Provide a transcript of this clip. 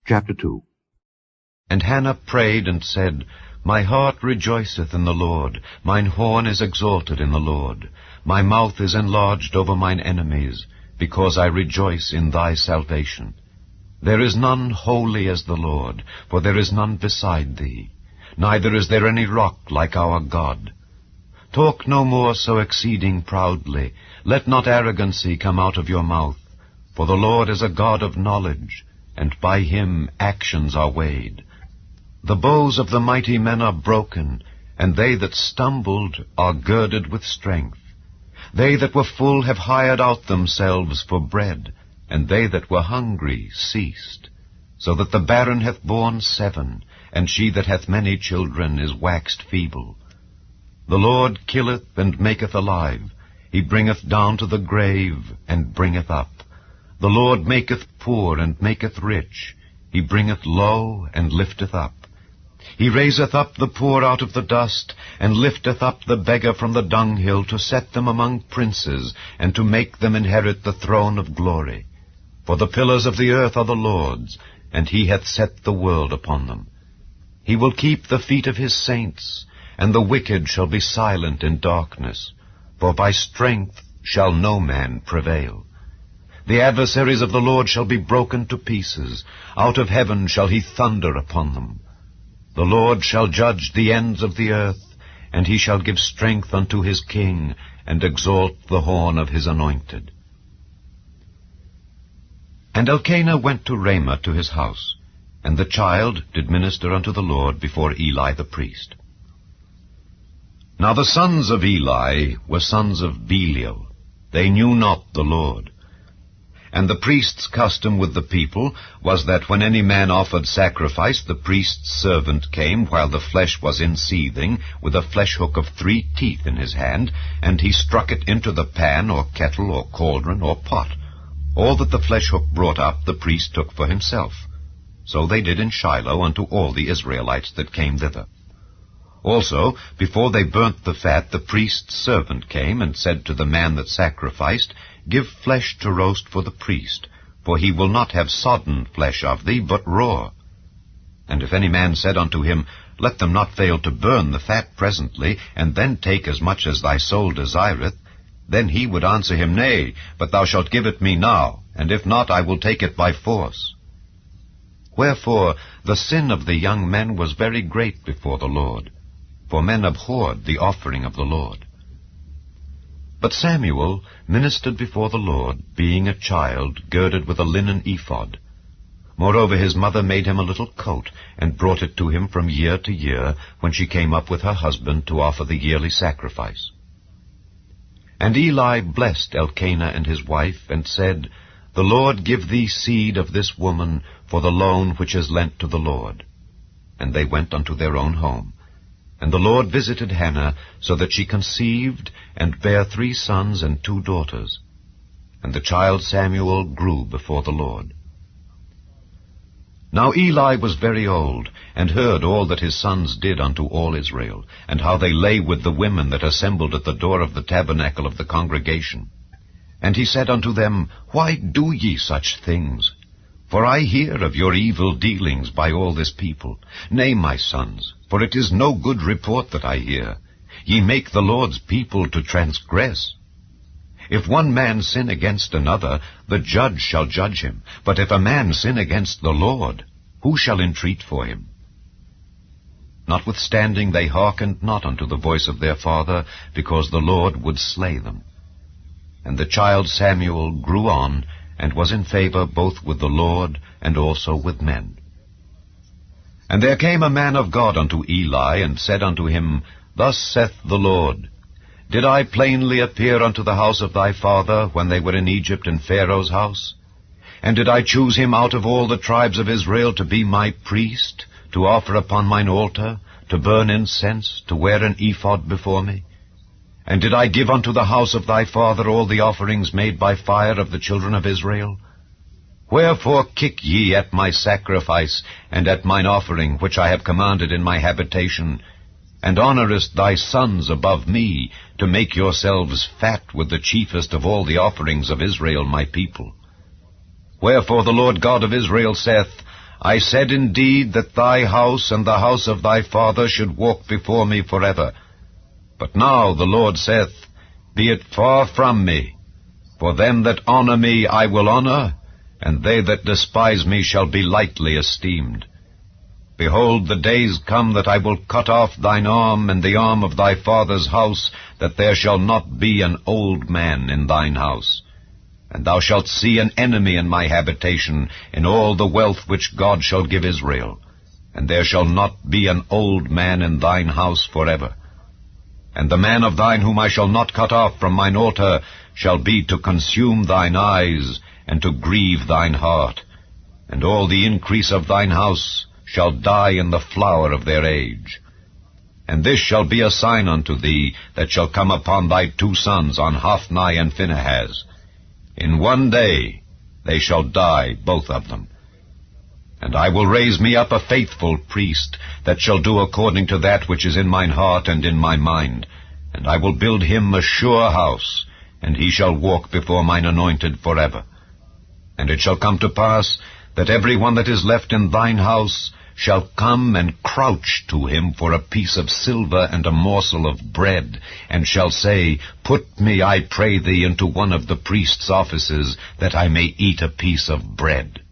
Chapter 2. And Hannah prayed and said, My heart rejoiceth in the Lord, mine horn is exalted in the Lord. My mouth is enlarged over mine enemies, because I rejoice in thy salvation. There is none holy as the Lord, for there is none beside thee, neither is there any rock like our God. Talk no more so exceeding proudly, let not arrogancy come out of your mouth, for the Lord is a God of knowledge, and by him actions are weighed. The bows of the mighty men are broken, and they that stumbled are girded with strength. They that were full have hired out themselves for bread, and they that were hungry ceased. So that the barren hath borne 7, and she that hath many children is waxed feeble. The Lord killeth and maketh alive, he bringeth down to the grave, and bringeth up. The Lord maketh poor, and maketh rich, he bringeth low, and lifteth up. He raiseth up the poor out of the dust, and lifteth up the beggar from the dunghill, to set them among princes, and to make them inherit the throne of glory. For the pillars of the earth are the Lord's, and he hath set the world upon them. He will keep the feet of his saints, and the wicked shall be silent in darkness, for by strength shall no man prevail. The adversaries of the Lord shall be broken to pieces, out of heaven shall he thunder upon them. The Lord shall judge the ends of the earth, and he shall give strength unto his king, and exalt the horn of his anointed. And Elkanah went to Ramah to his house, and the child did minister unto the Lord before Eli the priest. Now the sons of Eli were sons of Belial. They knew not the Lord. And the priest's custom with the people was that when any man offered sacrifice, the priest's servant came while the flesh was in seething, with a flesh hook of 3 teeth in his hand, and he struck it into the pan or kettle or cauldron or pot. All that the flesh hook brought up the priest took for himself. So they did in Shiloh unto all the Israelites that came thither. Also, before they burnt the fat, the priest's servant came and said to the man that sacrificed, Give flesh to roast for the priest, for he will not have sodden flesh of thee, but raw. And if any man said unto him, Let them not fail to burn the fat presently, and then take as much as thy soul desireth, then he would answer him, Nay, but thou shalt give it me now, and if not, I will take it by force. Wherefore the sin of the young men was very great before the Lord, for men abhorred the offering of the Lord. But Samuel ministered before the Lord, being a child, girded with a linen ephod. Moreover his mother made him a little coat, and brought it to him from year to year, when she came up with her husband to offer the yearly sacrifice. And Eli blessed Elkanah and his wife, and said, The Lord give thee seed of this woman for the loan which is lent to the Lord. And they went unto their own home. And the Lord visited Hannah, so that she conceived, and bare 3 sons and 2 daughters. And the child Samuel grew before the Lord. Now Eli was very old, and heard all that his sons did unto all Israel, and how they lay with the women that assembled at the door of the tabernacle of the congregation. And he said unto them, Why do ye such things? For I hear of your evil dealings by all this people. Nay, my sons, for it is no good report that I hear. Ye make the Lord's people to transgress. If one man sin against another, the judge shall judge him. But if a man sin against the Lord, who shall entreat for him? Notwithstanding they hearkened not unto the voice of their father, because the Lord would slay them. And the child Samuel grew on, and was in favor both with the Lord and also with men. And there came a man of God unto Eli, and said unto him, Thus saith the Lord, Did I plainly appear unto the house of thy father, when they were in Egypt in Pharaoh's house? And did I choose him out of all the tribes of Israel to be my priest, to offer upon mine altar, to burn incense, to wear an ephod before me? And did I give unto the house of thy father all the offerings made by fire of the children of Israel? Wherefore kick ye at my sacrifice, and at mine offering, which I have commanded in my habitation, and honourest thy sons above me, to make yourselves fat with the chiefest of all the offerings of Israel my people? Wherefore the Lord God of Israel saith, I said indeed that thy house and the house of thy father should walk before me forever. But now the Lord saith, Be it far from me. For them that honor me I will honor, and they that despise me shall be lightly esteemed. Behold, the days come that I will cut off thine arm and the arm of thy father's house, that there shall not be an old man in thine house. And thou shalt see an enemy in my habitation, in all the wealth which God shall give Israel. And there shall not be an old man in thine house forever. And the man of thine whom I shall not cut off from mine altar shall be to consume thine eyes, and to grieve thine heart. And all the increase of thine house shall die in the flower of their age. And this shall be a sign unto thee, that shall come upon thy 2 sons, on Hophni and Phinehas. In one day they shall die, both of them. And I will raise me up a faithful priest, that shall do according to that which is in mine heart and in my mind. And I will build him a sure house, and he shall walk before mine anointed forever. And it shall come to pass, that every one that is left in thine house shall come and crouch to him for a piece of silver and a morsel of bread, and shall say, Put me, I pray thee, into one of the priest's offices, that I may eat a piece of bread.